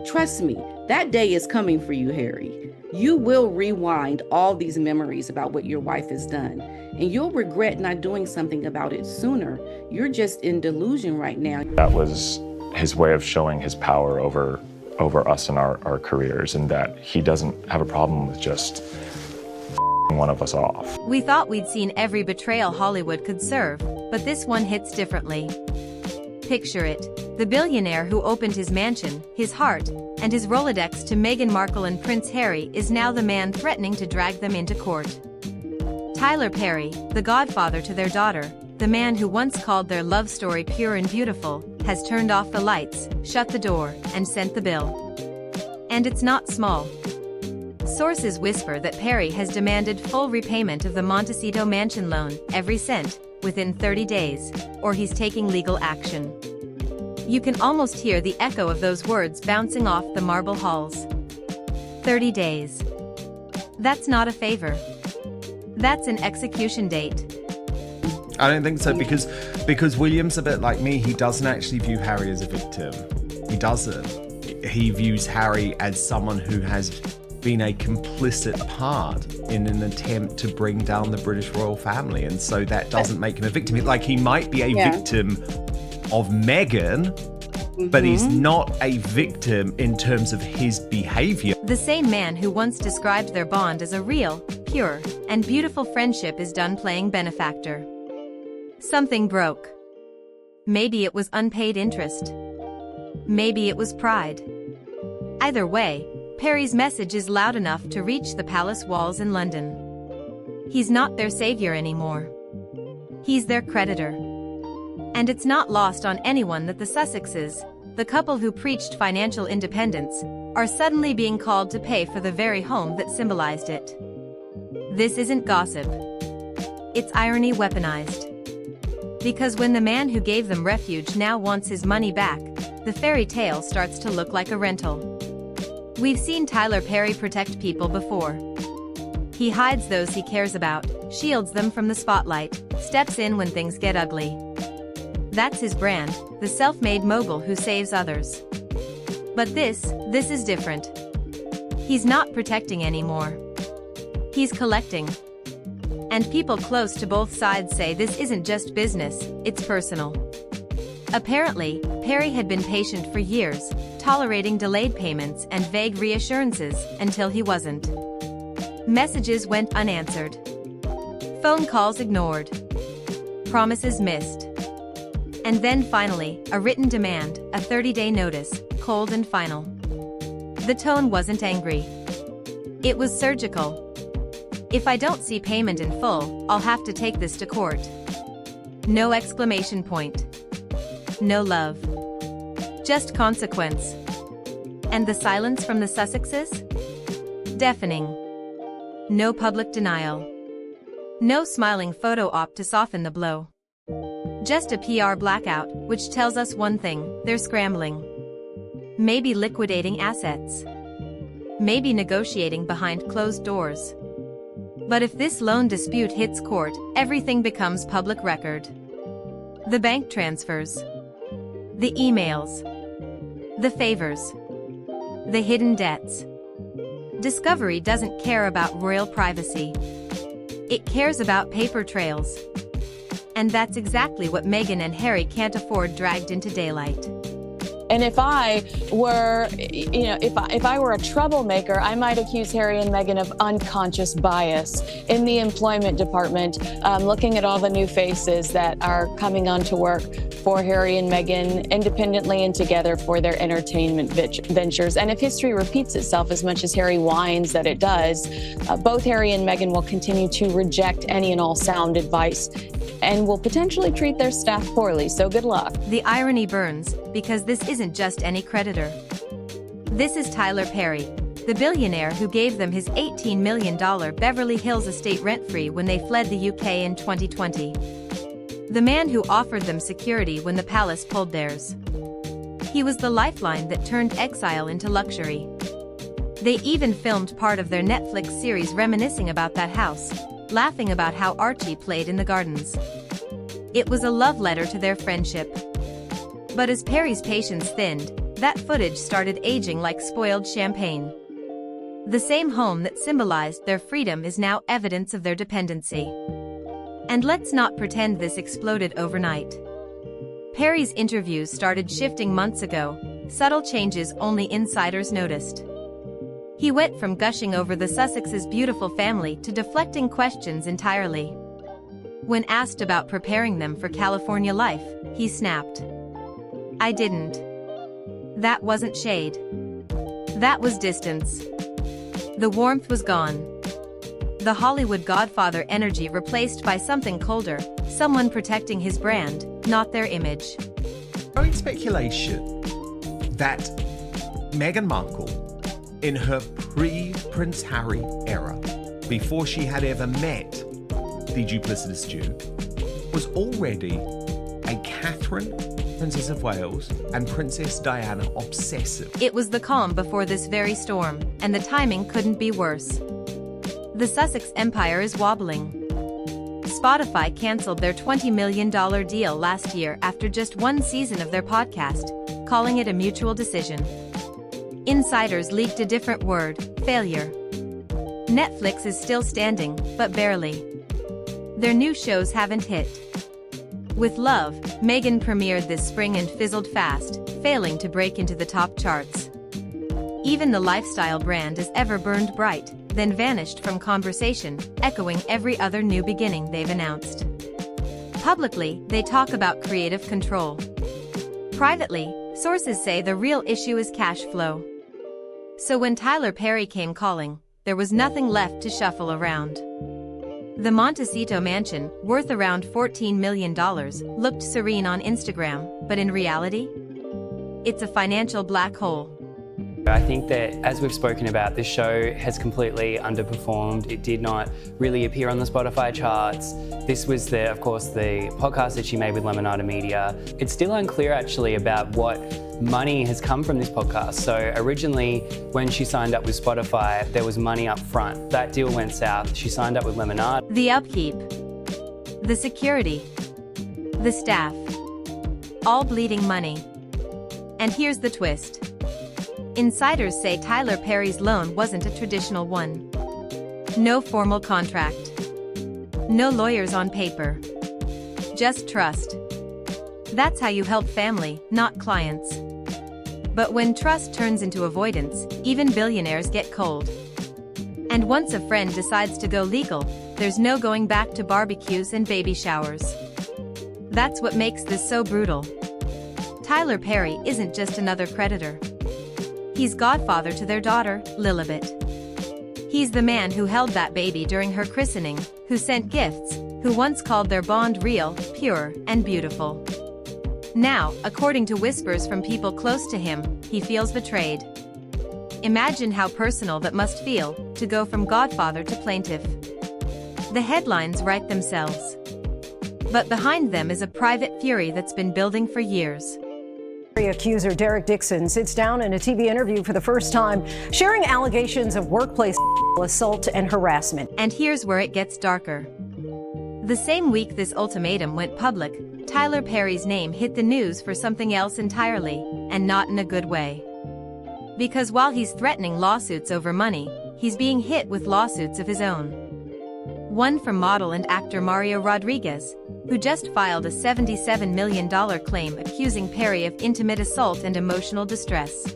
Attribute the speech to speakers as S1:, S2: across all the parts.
S1: Trust me, that day is coming for you, Harry. You will rewind all these memories about what your wife has done, and you'll regret not doing something about it sooner. You're just in delusion right now.
S2: That was his way of showing his power over us and our careers, and that he doesn't have a problem with just one of us off.
S3: We thought we'd seen every betrayal Hollywood could serve, but this one hits differently. Picture it. The billionaire who opened his mansion, his heart, and his Rolodex to Meghan Markle and Prince Harry is now the man threatening to drag them into court. Tyler Perry, the godfather to their daughter, the man who once called their love story pure and beautiful, has turned off the lights, shut the door, and sent the bill. And it's not small. Sources whisper that Perry has demanded full repayment of the Montecito mansion loan, every cent, within 30 days, or he's taking legal action. You can almost hear the echo of those words bouncing off the marble halls. 30 days. That's not a favor. That's an execution date.
S4: I don't think so, because William's a bit like me. He doesn't actually view Harry as a victim. He doesn't. He views Harry as someone who has been a complicit part in an attempt to bring down the British royal family, and so that doesn't make him a victim. Like, he might be a victim of Meghan, but he's not a victim in terms of his behavior.
S3: The same man who once described their bond as a real, pure, and beautiful friendship is done playing benefactor. Something broke. Maybe it was unpaid interest. Maybe it was pride. Either way, Perry's message is loud enough to reach the palace walls in London. He's not their savior anymore. He's their creditor. And it's not lost on anyone that the Sussexes, the couple who preached financial independence, are suddenly being called to pay for the very home that symbolized it. This isn't gossip. It's irony weaponized. Because when the man who gave them refuge now wants his money back, the fairy tale starts to look like a rental. We've seen Tyler Perry protect people before. He hides those he cares about, shields them from the spotlight, steps in when things get ugly. That's his brand, the self-made mogul who saves others. But this is different. He's not protecting anymore. He's collecting. And people close to both sides say this isn't just business, it's personal. Apparently, Perry had been patient for years, tolerating delayed payments and vague reassurances, until he wasn't. Messages went unanswered. Phone calls ignored. Promises missed. And then finally, a written demand, a 30-day notice, cold and final. The tone wasn't angry. It was surgical. If I don't see payment in full, I'll have to take this to court. No exclamation point. No love. Just consequence. And the silence from the Sussexes? Deafening. No public denial. No smiling photo op to soften the blow. Just a PR blackout, which tells us one thing: they're scrambling. Maybe liquidating assets. Maybe negotiating behind closed doors. But if this loan dispute hits court, everything becomes public record. The bank transfers. The emails. The favors. The hidden debts. Discovery doesn't care about royal privacy. It cares about paper trails. And that's exactly what Meghan and Harry can't afford dragged into daylight.
S5: And if I were, if I were a troublemaker, I might accuse Harry and Meghan of unconscious bias in the employment department, looking at all the new faces that are coming on to work for Harry and Meghan independently and together for their entertainment ventures. And if history repeats itself as much as Harry whines that it does, both Harry and Meghan will continue to reject any and all sound advice and will potentially treat their staff poorly. So good luck.
S3: The irony burns, because this isn't just any creditor. This is Tyler Perry, the billionaire who gave them his $18 million Beverly Hills estate rent-free when they fled the UK in 2020. The man who offered them security when the palace pulled theirs. He was the lifeline that turned exile into luxury. They even filmed part of their Netflix series reminiscing about that house, laughing about how Archie played in the gardens. It was a love letter to their friendship. But as Perry's patience thinned, that footage started aging like spoiled champagne. The same home that symbolized their freedom is now evidence of their dependency. And let's not pretend this exploded overnight. Perry's interviews started shifting months ago, subtle changes only insiders noticed. He went from gushing over the Sussexes' beautiful family to deflecting questions entirely. When asked about preparing them for California life, he snapped. "I didn't. That wasn't shade. That was distance." The warmth was gone. The Hollywood Godfather energy replaced by something colder, someone protecting his brand, not their image.
S4: Growing speculation that Meghan Markle, in her pre-Prince Harry era, before she had ever met the duplicitous Jew, was already a Catherine, Princess of Wales, and Princess Diana obsessive.
S3: It was the calm before this very storm, and the timing couldn't be worse. The Sussex empire is wobbling. Spotify canceled their $20 million deal last year after just one season of their podcast, calling it a mutual decision. Insiders leaked a different word: failure. Netflix is still standing, but barely. Their new shows haven't hit. With Love, Meghan premiered this spring and fizzled fast, failing to break into the top charts. Even the lifestyle brand as ever burned bright, then vanished from conversation, echoing every other new beginning they've announced. Publicly, they talk about creative control. Privately, sources say the real issue is cash flow. So when Tyler Perry came calling, there was nothing left to shuffle around. The Montecito mansion, worth around $14 million, looked serene on Instagram, but in reality, it's a financial black hole.
S6: I think that, as we've spoken about, this show has completely underperformed. It did not really appear on the Spotify charts. This was, of course, the podcast that she made with Lemonada Media. It's still unclear, actually, about what money has come from this podcast. So originally, when she signed up with Spotify, there was money up front. That deal went south. She signed up with Lemonada.
S3: The upkeep, the security, the staff, all bleeding money. And here's the twist. Insiders say Tyler Perry's loan wasn't a traditional one. No formal contract. No lawyers on paper. Just trust. That's how you help family, not clients. But when trust turns into avoidance, even billionaires get cold. And once a friend decides to go legal, there's no going back to barbecues and baby showers. That's what makes this so brutal. Tyler Perry isn't just another creditor. He's godfather to their daughter, Lilibet. He's the man who held that baby during her christening, who sent gifts, who once called their bond real, pure, and beautiful. Now, according to whispers from people close to him, he feels betrayed. Imagine how personal that must feel, to go from godfather to plaintiff. The headlines write themselves. But behind them is a private fury that's been building for years.
S7: Accuser Derek Dixon sits down in a TV interview for the first time, sharing allegations of workplace assault and harassment.
S3: And here's where it gets darker. The same week this ultimatum went public, Tyler Perry's name hit the news for something else entirely, and not in a good way. Because while he's threatening lawsuits over money, he's being hit with lawsuits of his own. One from model and actor Mario Rodriguez, who just filed a $77 million claim accusing Perry of intimate assault and emotional distress.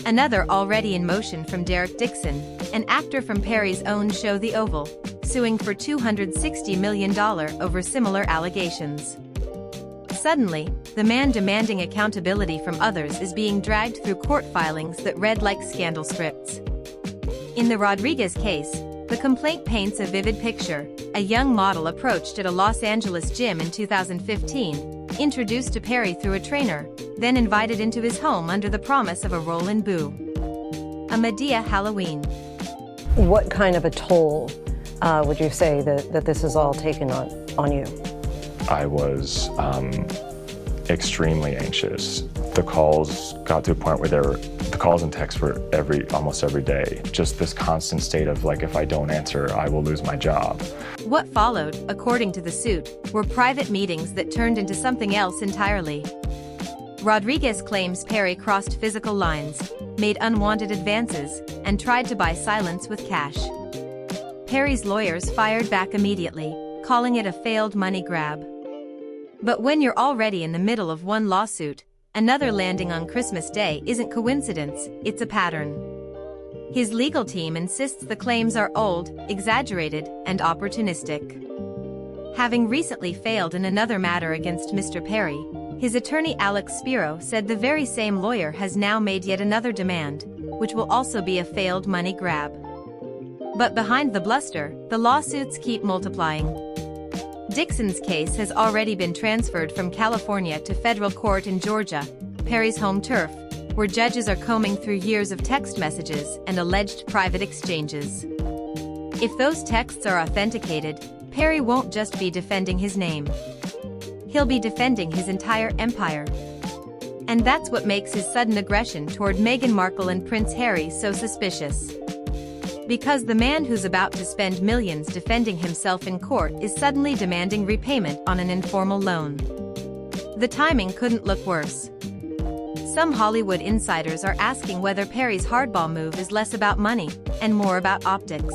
S3: Another already in motion from Derek Dixon, an actor from Perry's own show The Oval, suing for $260 million over similar allegations. Suddenly, the man demanding accountability from others is being dragged through court filings that read like scandal scripts. In the Rodriguez case, the complaint paints a vivid picture. A young model approached at a Los Angeles gym in 2015, introduced to Perry through a trainer, then invited into his home under the promise of a roll in Boo. A Medea Halloween.
S7: What kind of a toll would you say that this has all taken on you?
S2: I was extremely anxious. The calls got to a point where the calls and texts were almost every day. Just this constant state of like, if I don't answer, I will lose my job.
S3: What followed, according to the suit, were private meetings that turned into something else entirely. Rodriguez claims Perry crossed physical lines, made unwanted advances, and tried to buy silence with cash. Perry's lawyers fired back immediately, calling it a failed money grab. But when you're already in the middle of one lawsuit, another landing on Christmas Day isn't coincidence, it's a pattern. His legal team insists the claims are old, exaggerated, and opportunistic. Having recently failed in another matter against Mr. Perry, his attorney Alex Spiro said the very same lawyer has now made yet another demand, which will also be a failed money grab. But behind the bluster, the lawsuits keep multiplying. Dixon's case has already been transferred from California to federal court in Georgia, Perry's home turf, where judges are combing through years of text messages and alleged private exchanges. If those texts are authenticated, Perry won't just be defending his name. He'll be defending his entire empire. And that's what makes his sudden aggression toward Meghan Markle and Prince Harry so suspicious. Because the man who's about to spend millions defending himself in court is suddenly demanding repayment on an informal loan. The timing couldn't look worse. Some Hollywood insiders are asking whether Perry's hardball move is less about money and more about optics.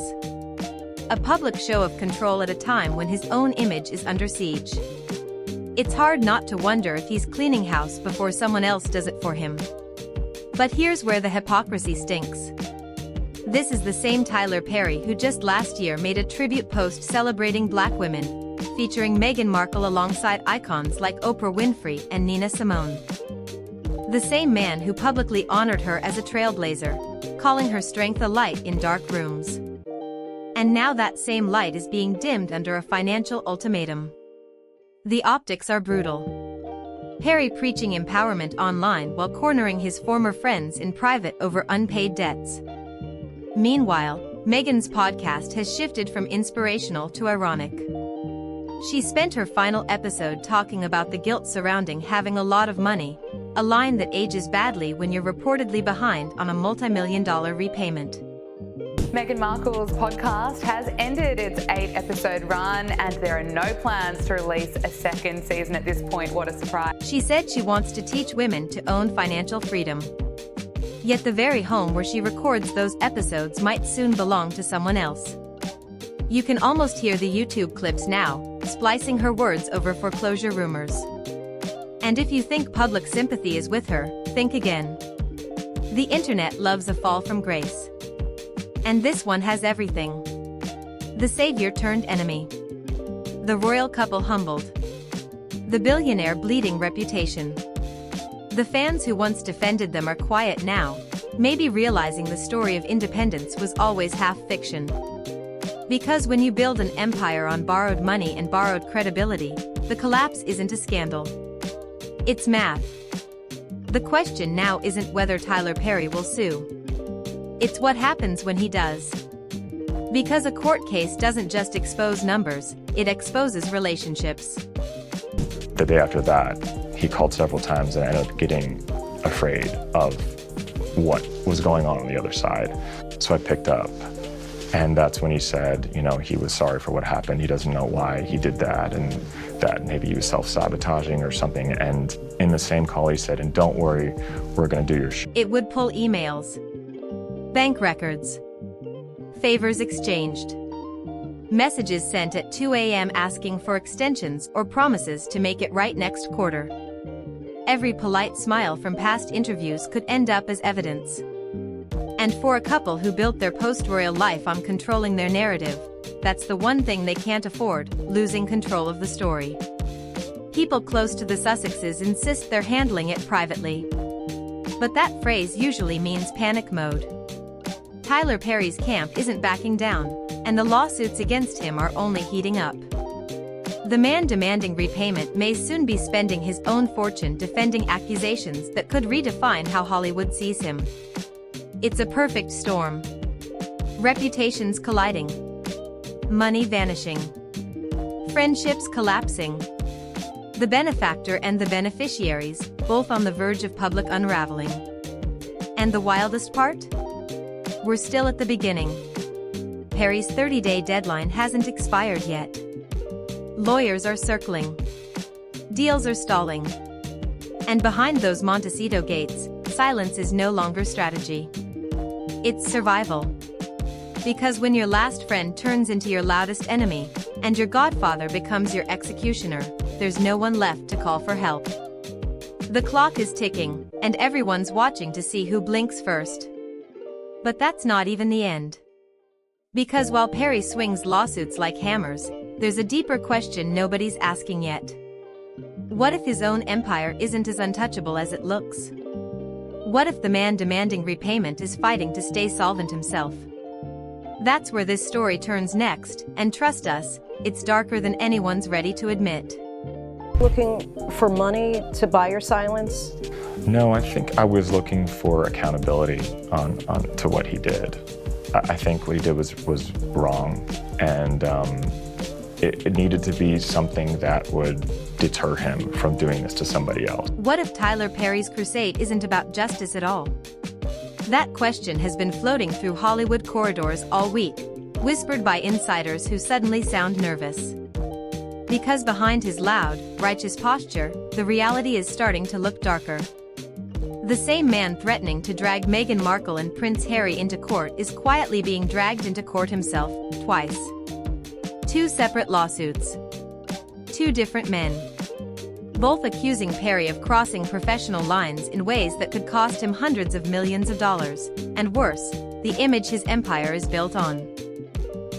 S3: A public show of control at a time when his own image is under siege. It's hard not to wonder if he's cleaning house before someone else does it for him. But here's where the hypocrisy stinks. This is the same Tyler Perry who just last year made a tribute post celebrating Black women, featuring Meghan Markle alongside icons like Oprah Winfrey and Nina Simone. The same man who publicly honored her as a trailblazer, calling her strength a light in dark rooms. And now that same light is being dimmed under a financial ultimatum. The optics are brutal. Perry preaching empowerment online while cornering his former friends in private over unpaid debts. Meanwhile, Meghan's podcast has shifted from inspirational to ironic. She spent her final episode talking about the guilt surrounding having a lot of money, a line that ages badly when you're reportedly behind on a multi-million-dollar repayment.
S8: Meghan Markle's podcast has ended its 8-episode run, and there are no plans to release a second season at this point. What a surprise.
S3: She said she wants to teach women to own financial freedom. Yet the very home where she records those episodes might soon belong to someone else. You can almost hear the YouTube clips now, splicing her words over foreclosure rumors. And if you think public sympathy is with her, think again. The internet loves a fall from grace. And this one has everything. The savior turned enemy. The royal couple humbled. The billionaire bleeding reputation. The fans who once defended them are quiet now, maybe realizing the story of independence was always half fiction. Because when you build an empire on borrowed money and borrowed credibility, the collapse isn't a scandal. It's math. The question now isn't whether Tyler Perry will sue. It's what happens when he does. Because a court case doesn't just expose numbers, it exposes relationships.
S2: The day after that, he called several times and I ended up getting afraid of what was going on the other side. So I picked up. And that's when he said, he was sorry for what happened. He doesn't know why he did that, and that maybe he was self-sabotaging or something. And in the same call, he said, and don't worry, we're going to do your
S3: It would pull emails, bank records, favors exchanged, messages sent at 2 a.m. asking for extensions or promises to make it right next quarter. Every polite smile from past interviews could end up as evidence. And for a couple who built their post-royal life on controlling their narrative, that's the one thing they can't afford, losing control of the story. People close to the Sussexes insist they're handling it privately. But that phrase usually means panic mode. Tyler Perry's camp isn't backing down, and the lawsuits against him are only heating up. The man demanding repayment may soon be spending his own fortune defending accusations that could redefine how Hollywood sees him. It's a perfect storm. Reputations colliding. Money vanishing. Friendships collapsing. The benefactor and the beneficiaries, both on the verge of public unraveling. And the wildest part? We're still at the beginning. Perry's 30-day deadline hasn't expired yet. Lawyers are circling. Deals are stalling. And behind those Montecito gates, silence is no longer strategy. It's survival. Because when your last friend turns into your loudest enemy, and your godfather becomes your executioner, there's no one left to call for help. The clock is ticking, and everyone's watching to see who blinks first. But that's not even the end. Because while Perry swings lawsuits like hammers, there's a deeper question nobody's asking yet. What if his own empire isn't as untouchable as it looks? What if the man demanding repayment is fighting to stay solvent himself? That's where this story turns next, and trust us, it's darker than anyone's ready to admit.
S7: Looking for money to buy your silence?
S2: No, I think I was looking for accountability on to what he did. I think what he did was wrong, and it needed to be something that would deter him from doing this to somebody else.
S3: What if Tyler Perry's crusade isn't about justice at all? That question has been floating through Hollywood corridors all week, whispered by insiders who suddenly sound nervous. Because behind his loud, righteous posture, the reality is starting to look darker. The same man threatening to drag Meghan Markle and Prince Harry into court is quietly being dragged into court himself, twice. 2 separate lawsuits. 2 different men. Both accusing Perry of crossing professional lines in ways that could cost him hundreds of millions of dollars, and worse, the image his empire is built on.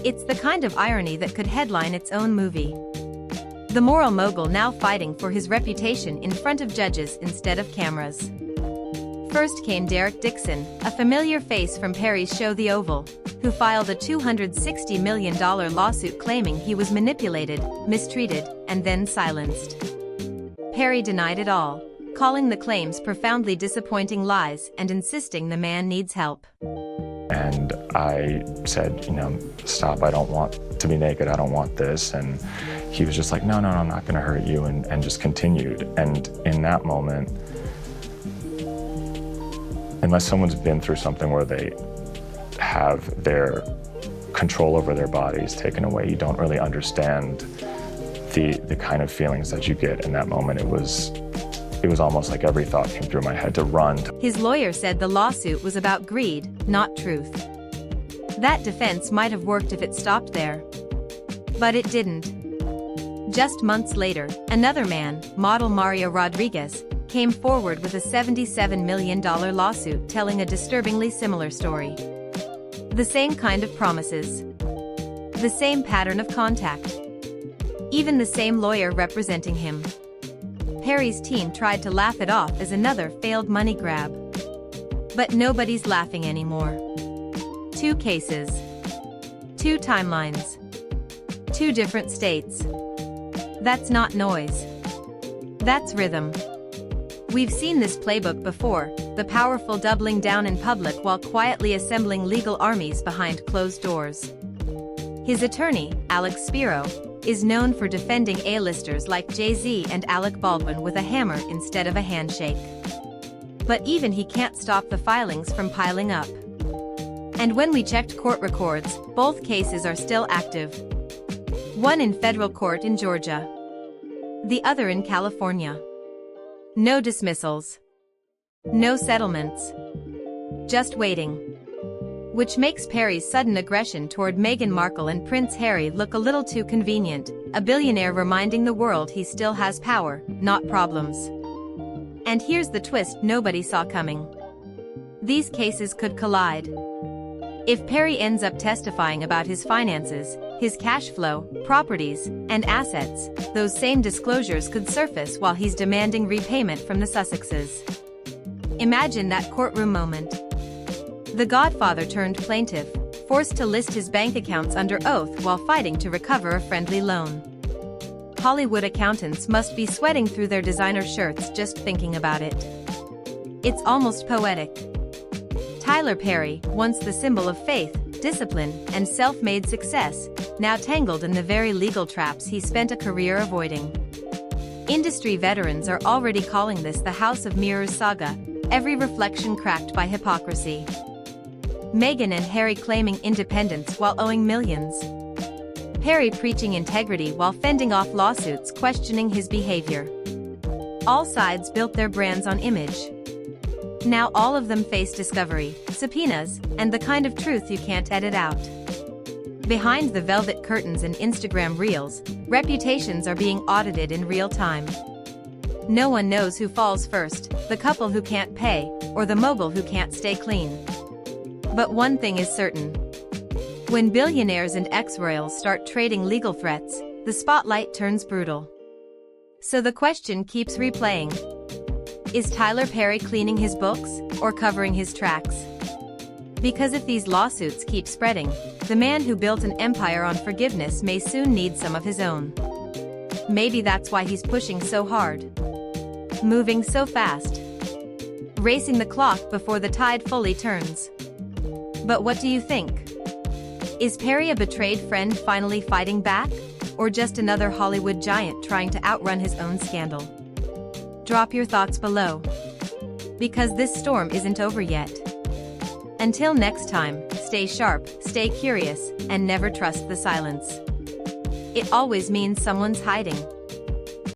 S3: It's the kind of irony that could headline its own movie. The moral mogul now fighting for his reputation in front of judges instead of cameras. First came Derek Dixon, a familiar face from Perry's show The Oval, who filed a $260 million lawsuit claiming he was manipulated, mistreated, and then silenced. Perry denied it all, calling the claims profoundly disappointing lies and insisting the man needs help.
S2: And I said, stop, I don't want to be naked, I don't want this. And he was just like, no, I'm not gonna hurt you, and just continued. And in that moment, unless someone's been through something where they have their control over their bodies taken away, you don't really understand the kind of feelings that you get in that moment. It was almost like every thought came through my head to run.
S3: His lawyer said the lawsuit was about greed, not truth. That defense might have worked if it stopped there. But it didn't. Just months later, another man, model Mario Rodriguez, came forward with a $77 million lawsuit telling a disturbingly similar story. The same kind of promises. The same pattern of contact. Even the same lawyer representing him. Perry's team tried to laugh it off as another failed money grab. But nobody's laughing anymore. 2 cases. 2 timelines. 2 different states. That's not noise. That's rhythm. We've seen this playbook before, the powerful doubling down in public while quietly assembling legal armies behind closed doors. His attorney, Alex Spiro, is known for defending A-listers like Jay-Z and Alec Baldwin with a hammer instead of a handshake. But even he can't stop the filings from piling up. And when we checked court records, both cases are still active. One in federal court in Georgia. The other in California. No dismissals. No settlements. Just waiting. Which makes Perry's sudden aggression toward Meghan Markle and Prince Harry look a little too convenient, a billionaire reminding the world he still has power, not problems. And here's the twist nobody saw coming. These cases could collide. If Perry ends up testifying about his finances, his cash flow, properties, and assets, those same disclosures could surface while he's demanding repayment from the Sussexes. Imagine that courtroom moment. The godfather turned plaintiff, forced to list his bank accounts under oath while fighting to recover a friendly loan. Hollywood accountants must be sweating through their designer shirts just thinking about it. It's almost poetic. Tyler Perry, once the symbol of faith, discipline, and self-made success, now tangled in the very legal traps he spent a career avoiding. Industry veterans are already calling this the House of Mirrors saga, every reflection cracked by hypocrisy. Meghan and Harry claiming independence while owing millions. Perry preaching integrity while fending off lawsuits questioning his behavior. All sides built their brands on image. Now all of them face discovery, subpoenas, and the kind of truth you can't edit out. Behind the velvet curtains and Instagram reels, reputations are being audited in real time. No one knows who falls first, the couple who can't pay, or the mogul who can't stay clean. But one thing is certain. When billionaires and ex-royals start trading legal threats, the spotlight turns brutal. So the question keeps replaying. Is Tyler Perry cleaning his books, or covering his tracks? Because if these lawsuits keep spreading, the man who built an empire on forgiveness may soon need some of his own. Maybe that's why he's pushing so hard. Moving so fast. Racing the clock before the tide fully turns. But what do you think? Is Perry a betrayed friend finally fighting back? Or just another Hollywood giant trying to outrun his own scandal? Drop your thoughts below. Because this storm isn't over yet. Until next time, stay sharp, stay curious, and never trust the silence. It always means someone's hiding.